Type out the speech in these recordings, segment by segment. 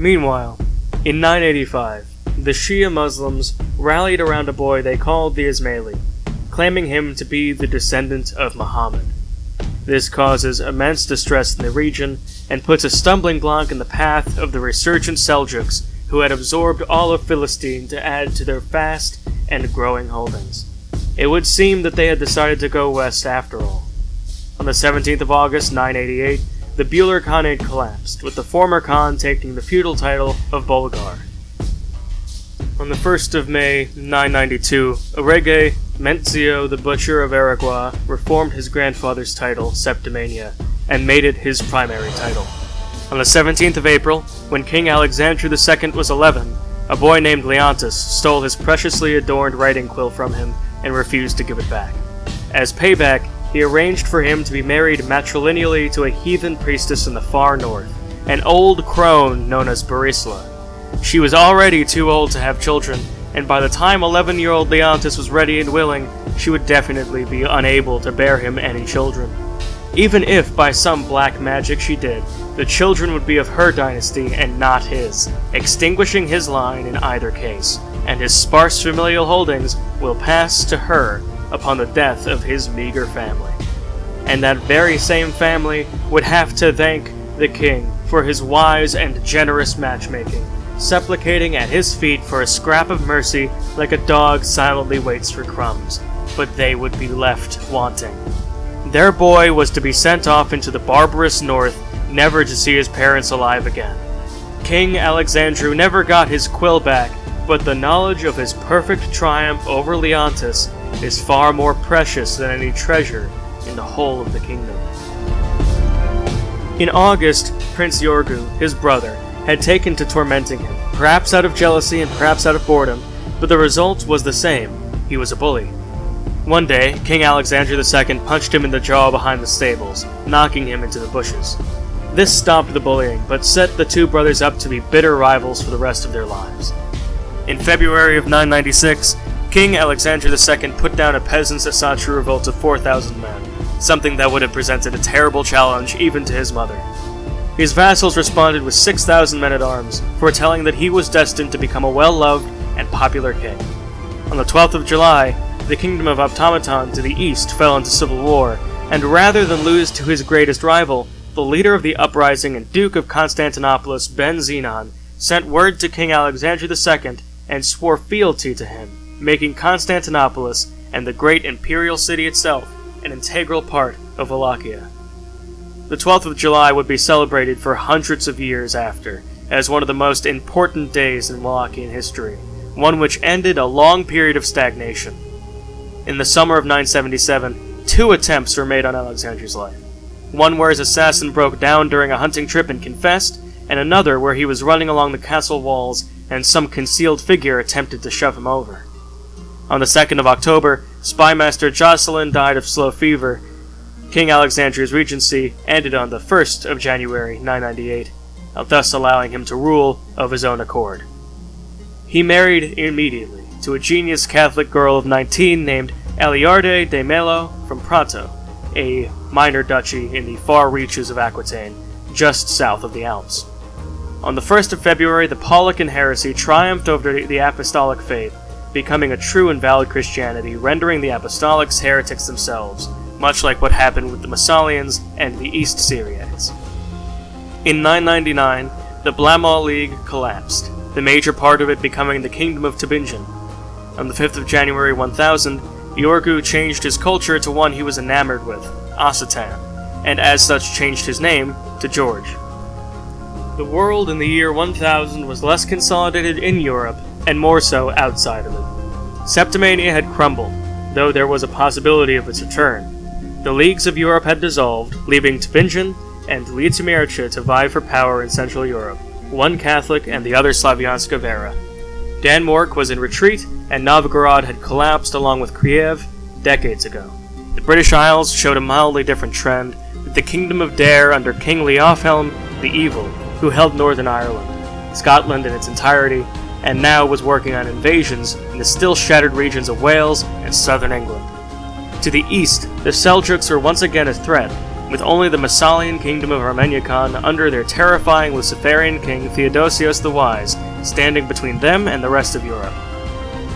Meanwhile, in 985, the Shia Muslims rallied around a boy they called the Ismaili, claiming him to be the descendant of Muhammad. This causes immense distress in the region and puts a stumbling block in the path of the resurgent Seljuks, who had absorbed all of Philistine to add to their vast and growing holdings. It would seem that they had decided to go west after all. On the 17th of August, 988, the Bular Khanate collapsed, with the former Khan taking the feudal title of Bulgar. On the 1st of May, 992, Orege Mentzio, the Butcher of Aragua, reformed his grandfather's title, Septimania, and made it his primary title. On the 17th of April, when King Alexander II was 11, a boy named Leontis stole his preciously adorned writing quill from him and refused to give it back. As payback, he arranged for him to be married matrilineally to a heathen priestess in the far north, an old crone known as Barisla. She was already too old to have children, and by the time 11-year-old Leontis was ready and willing, she would definitely be unable to bear him any children. Even if by some black magic she did, the children would be of her dynasty and not his, extinguishing his line in either case, and his sparse familial holdings will pass to her upon the death of his meager family. And that very same family would have to thank the king for his wise and generous matchmaking, supplicating at his feet for a scrap of mercy like a dog silently waits for crumbs, but they would be left wanting. Their boy was to be sent off into the barbarous north, never to see his parents alive again. King Alexandru never got his quill back, but the knowledge of his perfect triumph over Leontis is far more precious than any treasure in the whole of the kingdom. In August, Prince Yorgu, his brother, had taken to tormenting him, perhaps out of jealousy and perhaps out of boredom, but the result was the same. He was a bully. One day, King Alexander II punched him in the jaw behind the stables, knocking him into the bushes. This stopped the bullying, but set the two brothers up to be bitter rivals for the rest of their lives. In February of 996, King Alexander II put down a peasants' Asatru revolt of 4,000 men, something that would have presented a terrible challenge even to his mother. His vassals responded with 6,000 men-at-arms, foretelling that he was destined to become a well-loved and popular king. On the 12th of July, the kingdom of Optomaton to the east fell into civil war, and rather than lose to his greatest rival, the leader of the uprising and Duke of Constantinopolis, Ben Zenon, sent word to King Alexander II and swore fealty to him, making Constantinopolis and the great imperial city itself an integral part of Wallachia. The 12th of July would be celebrated for hundreds of years after, as one of the most important days in Wallachian history, one which ended a long period of stagnation. In the summer of 977, 2 attempts were made on Alexander's life. One where his assassin broke down during a hunting trip and confessed, and another where he was running along the castle walls and some concealed figure attempted to shove him over. On the 2nd of October, spymaster Jocelyn died of slow fever. King Alexander's regency ended on the 1st of January 998, thus allowing him to rule of his own accord. He married immediately to a genius Catholic girl of 19 named Eliarde de Melo from Prato, a minor duchy in the far reaches of Aquitaine, just south of the Alps. On the 1st of February, the Paulican heresy triumphed over the apostolic faith, becoming a true and valid Christianity, rendering the apostolics heretics themselves, much like what happened with the Massalians and the East Syriacs. In 999, the Blamall League collapsed, the major part of it becoming the Kingdom of Tübingen. On the 5th of January 1000, Yorgu changed his culture to one he was enamored with, Occitan, and as such changed his name to George. The world in the year 1000 was less consolidated in Europe, and more so outside of it. Septimania had crumbled, though there was a possibility of its return. The leagues of Europe had dissolved, leaving Tübingen and Lietzymirce to vie for power in Central Europe, one Catholic and the other Slavianska Vera. Denmark was in retreat, and Novgorod had collapsed along with Kiev decades ago. The British Isles showed a mildly different trend, with the Kingdom of Dare under King Leofhelm the Evil, who held Northern Ireland, Scotland in its entirety, and now was working on invasions in the still shattered regions of Wales and southern England. To the east, the Seljuks were once again a threat, with only the Massalian kingdom of Romania under their terrifying Luciferian king Theodosius the Wise standing between them and the rest of Europe.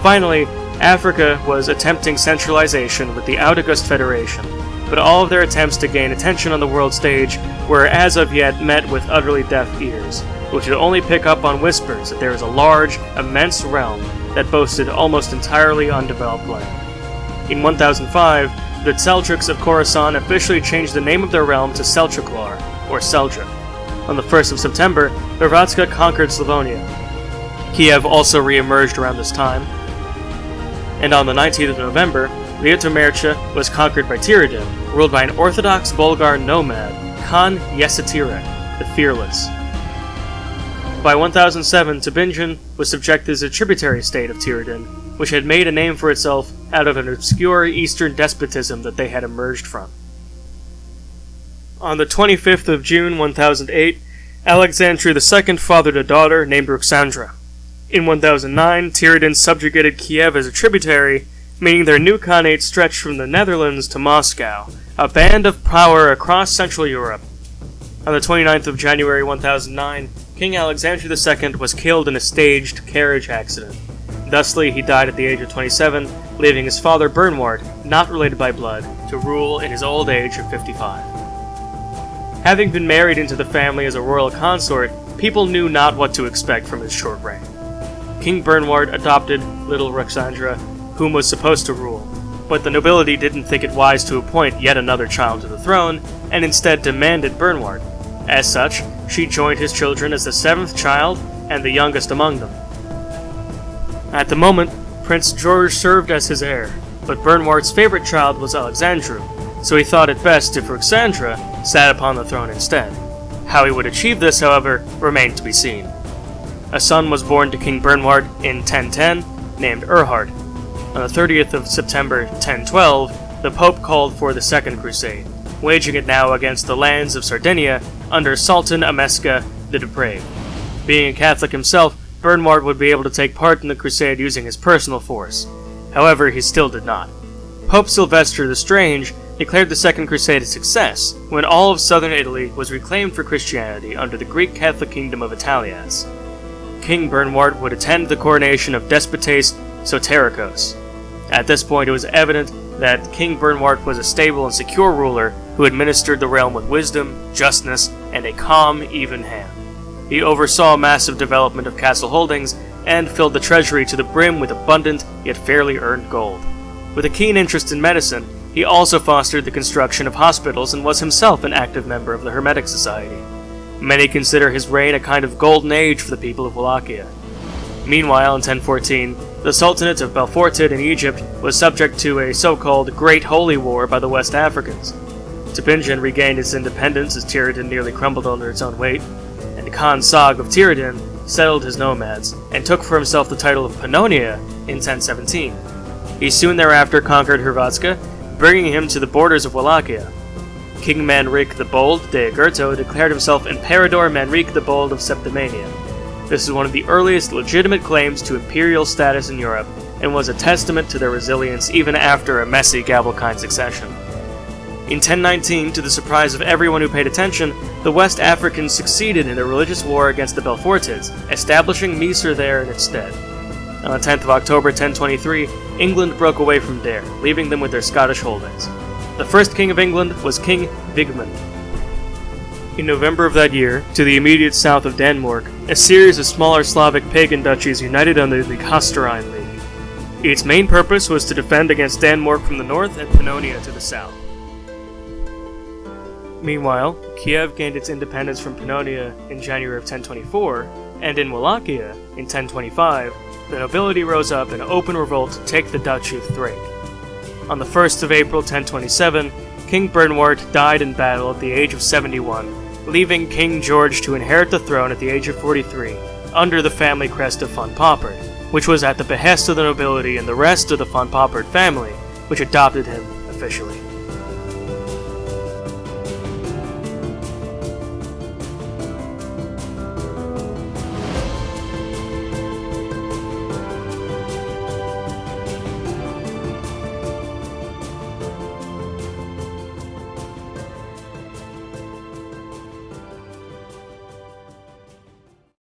Finally, Africa was attempting centralization with the August Federation, but all of their attempts to gain attention on the world stage were as of yet met with utterly deaf ears, which would only pick up on whispers that there is a large, immense realm that boasted almost entirely undeveloped land. In 1005, the Seljuks of Khorasan officially changed the name of their realm to Selçuklar, or Seljuk. On the 1st of September, Hrvatska conquered Slavonia. Kiev also re-emerged around this time, and on the 19th of November, Ljutomercia was conquered by Tiridin, ruled by an Orthodox Bulgar nomad, Khan Yesitirek, the Fearless. By 1007, Tübingen was subjected as a tributary state of Tiridin, which had made a name for itself out of an obscure eastern despotism that they had emerged from. On the 25th of June 1008, Alexander II fathered a daughter named Ruxandra. In 1009, Tiridin subjugated Kiev as a tributary, meaning their new khanate stretched from the Netherlands to Moscow, a band of power across Central Europe. On the 29th of January 1009, King Alexander II was killed in a staged carriage accident. Thusly, he died at the age of 27, leaving his father Bernward, not related by blood, to rule in his old age of 55. Having been married into the family as a royal consort, people knew not what to expect from his short reign. King Bernward adopted little Ruxandra, whom was supposed to rule, but the nobility didn't think it wise to appoint yet another child to the throne, and instead demanded Bernward. As such, she joined his children as the 7th child and the youngest among them. At the moment, Prince George served as his heir, but Bernward's favorite child was Alexandru, so he thought it best if Ruxandra sat upon the throne instead. How he would achieve this, however, remained to be seen. A son was born to King Bernward in 1010, named Erhard. On the 30th of September 1012, the Pope called for the Second Crusade, waging it now against the lands of Sardinia under Sultan Amesca the Depraved. Being a Catholic himself, Bernward would be able to take part in the crusade using his personal force. However, he still did not. Pope Sylvester the Strange declared the Second Crusade a success when all of southern Italy was reclaimed for Christianity under the Greek Catholic Kingdom of Italias. King Bernward would attend the coronation of Despotes Soterikos. At this point, it was evident that King Bernward was a stable and secure ruler who administered the realm with wisdom, justness, and a calm, even hand. He oversaw massive development of castle holdings and filled the treasury to the brim with abundant yet fairly earned gold. With a keen interest in medicine, he also fostered the construction of hospitals and was himself an active member of the Hermetic Society. Many consider his reign a kind of golden age for the people of Wallachia. Meanwhile, in 1014, the Sultanate of Belfortid in Egypt was subject to a so-called Great Holy War by the West Africans. Tübingen regained its independence as Tiridin nearly crumbled under its own weight, and Khan Sag of Tiridin settled his nomads and took for himself the title of Pannonia in 1017. He soon thereafter conquered Hrvatska, bringing him to the borders of Wallachia. King Manrique the Bold de Agurto declared himself Emperador Manrique the Bold of Septimania. This is one of the earliest legitimate claims to imperial status in Europe, and was a testament to their resilience even after a messy Galbalkine succession. In 1019, to the surprise of everyone who paid attention, the West Africans succeeded in a religious war against the Belfortids, establishing Mysore there in its stead. On the 10th of October 1023, England broke away from Dare, leaving them with their Scottish holdings. The first king of England was King Vigmund. In November of that year, to the immediate south of Denmark, a series of smaller Slavic pagan duchies united under the Kastorine League. Its main purpose was to defend against Denmark from the north and Pannonia to the south. Meanwhile, Kiev gained its independence from Pannonia in January of 1024, and in Wallachia, in 1025, the nobility rose up in open revolt to take the Duchy of Thrace. On the 1st of April 1027, King Bernward died in battle at the age of 71, leaving King George to inherit the throne at the age of 43, under the family crest of von Poppert, which was at the behest of the nobility and the rest of the von Poppert family, which adopted him officially.